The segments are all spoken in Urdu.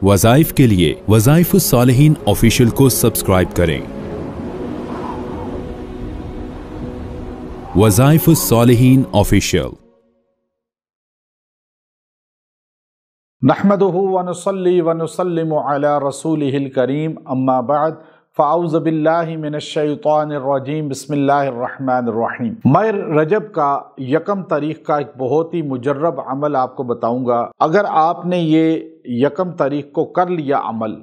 وظائف کے لیے وظائف الصالحین آفیشیل کو سبسکرائب کریں۔ وظائف الصالحین آفیشیل۔ نحمدہ ونصلی ونسلم علی رسولہ الکریم، اما بعد فاعوذ باللہ من الشیطان الرجیم، بسم اللہ الرحمن الرحیم۔ ماہ رجب کا یکم تاریخ کا ایک بہت ہی مجرب عمل آپ کو بتاؤں گا۔ اگر آپ نے یہ یکم تاریخ کو کر لیا عمل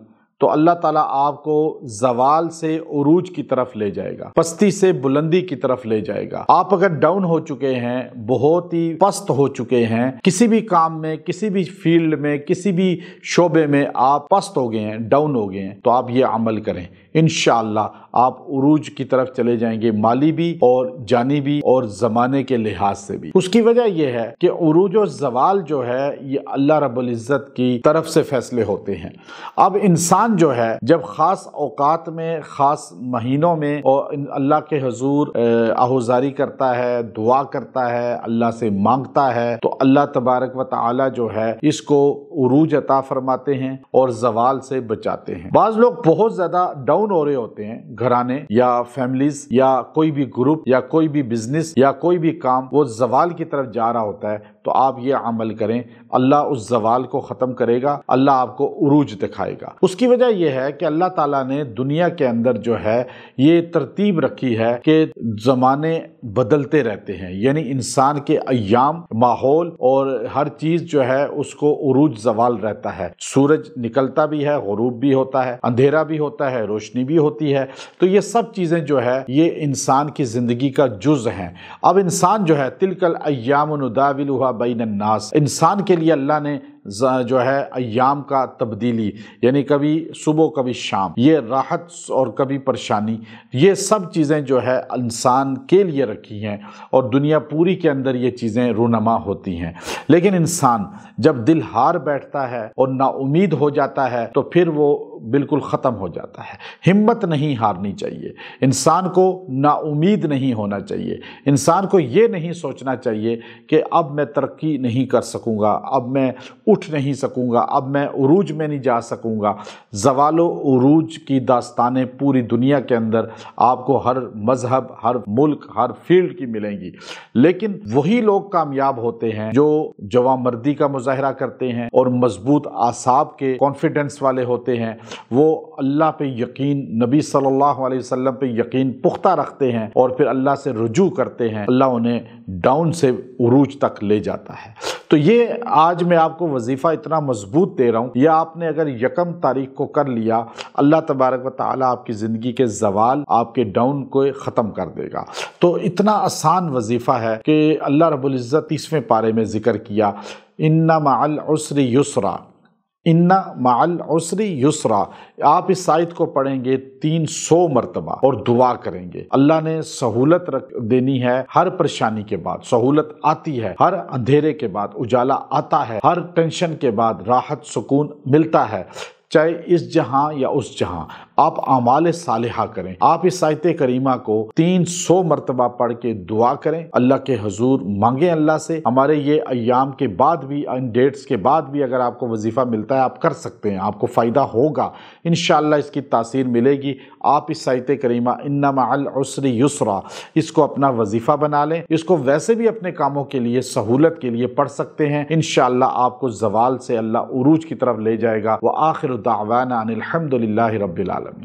تو اللہ تعالیٰ آپ کو زوال سے عروج کی طرف لے جائے گا، پستی سے بلندی کی طرف لے جائے گا۔ آپ اگر ڈاؤن ہو چکے ہیں، بہت ہی پست ہو چکے ہیں، کسی بھی کام میں، کسی بھی فیلڈ میں، کسی بھی شعبے میں آپ پست ہو گئے ہیں، ڈاؤن ہو گئے ہیں، تو آپ یہ عمل کریں، انشاءاللہ آپ عروج کی طرف چلے جائیں گے، مالی بھی اور جانی بھی اور زمانے کے لحاظ سے بھی۔ اس کی وجہ یہ ہے کہ عروج و زوال جو ہے یہ اللہ رب العزت کی طرف سے فیصلے ہوتے ہیں۔ اب انسان جو ہے جب خاص اوقات میں، خاص مہینوں میں اور اللہ کے حضور آہوزاری کرتا ہے، دعا کرتا ہے، اللہ سے مانگتا ہے، تو اللہ تبارک و تعالی جو ہے اس کو عروج عطا فرماتے ہیں اور زوال سے بچاتے ہیں۔ بعض لوگ بہت زیادہ ڈاؤن ہو رہے ہوتے ہیں، گھرانے یا فیملیز یا کوئی بھی گروپ یا کوئی بھی بزنس یا کوئی بھی کام وہ زوال کی طرف جا رہا ہوتا ہے، تو آپ یہ عمل کریں، اللہ اس زوال کو ختم کرے گا، اللہ آپ کو عروج دکھائے گا۔ اس کی وجہ یہ ہے کہ اللہ تعالیٰ نے دنیا کے اندر جو ہے یہ ترتیب رکھی ہے کہ زمانے بدلتے رہتے ہیں، یعنی انسان کے ایام، ماحول اور ہر چیز جو ہے اس کو عروج زوال رہتا ہے۔ سورج نکلتا بھی ہے، غروب بھی ہوتا ہے، اندھیرا بھی ہوتا ہے، روشنی بھی ہوتی ہے، تو یہ سب چیزیں جو ہے یہ انسان کی زندگی کا جز ہیں۔ اب انسان جو ہے تلک الایام نداولها بین الناس، انسان کے لیے اللہ نے جو ہے ایام کا تبدیلی، یعنی کبھی صبح کبھی شام، یہ راحت اور کبھی پریشانی، یہ سب چیزیں جو ہے انسان کے لیے رکھی ہیں اور دنیا پوری کے اندر یہ چیزیں رونما ہوتی ہیں۔ لیکن انسان جب دل ہار بیٹھتا ہے اور نا امید ہو جاتا ہے تو پھر وہ بالکل ختم ہو جاتا ہے۔ ہمت نہیں ہارنی چاہیے، انسان کو نا امید نہیں ہونا چاہیے، انسان کو یہ نہیں سوچنا چاہیے کہ اب میں ترقی نہیں کر سکوں گا، اب میں اٹھ نہیں سکوں گا، اب میں عروج میں نہیں جا سکوں گا۔ زوال و عروج کی داستانیں پوری دنیا کے اندر آپ کو ہر مذہب، ہر ملک، ہر فیلڈ کی ملیں گی، لیکن وہی لوگ کامیاب ہوتے ہیں جو جوانمردی کا مظاہرہ کرتے ہیں اور مضبوط اعصاب کے کانفیڈنس والے ہوتے ہیں، وہ اللہ پہ یقین، نبی صلی اللہ علیہ وسلم پہ یقین پختہ رکھتے ہیں اور پھر اللہ سے رجوع کرتے ہیں، اللہ انہیں ڈاؤن سے عروج تک لے جاتا ہے۔ تو یہ آج میں آپ کو وظیفہ اتنا مضبوط دے رہا ہوں، یہ آپ نے اگر یکم تاریخ کو کر لیا، اللہ تبارک و تعالیٰ آپ کی زندگی کے زوال، آپ کے ڈاؤن کو ختم کر دے گا۔ تو اتنا آسان وظیفہ ہے کہ اللہ رب العزت 30ویں پارے میں ذکر کیا، ان مع العسر یسرا، ان مع العسر یسرا۔ آپ اس آیت کو پڑھیں گے 300 مرتبہ اور دعا کریں گے۔ اللہ نے سہولت دینی ہے، ہر پریشانی کے بعد سہولت آتی ہے، ہر اندھیرے کے بعد اجالا آتا ہے، ہر ٹینشن کے بعد راحت سکون ملتا ہے، چاہے اس جہاں یا اس جہاں۔ آپ اعمال صالحہ کریں، آپ اس آیت کریمہ کو 300 مرتبہ پڑھ کے دعا کریں، اللہ کے حضور مانگیں اللہ سے۔ ہمارے یہ ایام کے بعد بھی، ان ڈیٹس کے بعد بھی اگر آپ کو وظیفہ ملتا ہے آپ کر سکتے ہیں، آپ کو فائدہ ہوگا، انشاءاللہ اس کی تاثیر ملے گی۔ آپ اس آیت کریمہ ان مع العسر یسرا اس کو اپنا وظیفہ بنا لیں، اس کو ویسے بھی اپنے کاموں کے لیے، سہولت کے لیے پڑھ سکتے ہیں، انشاءاللہ آپ کو زوال سے اللہ عروج کی طرف لے جائے گا۔ وآخر دعوانا ان الحمد للہ رب العالمین۔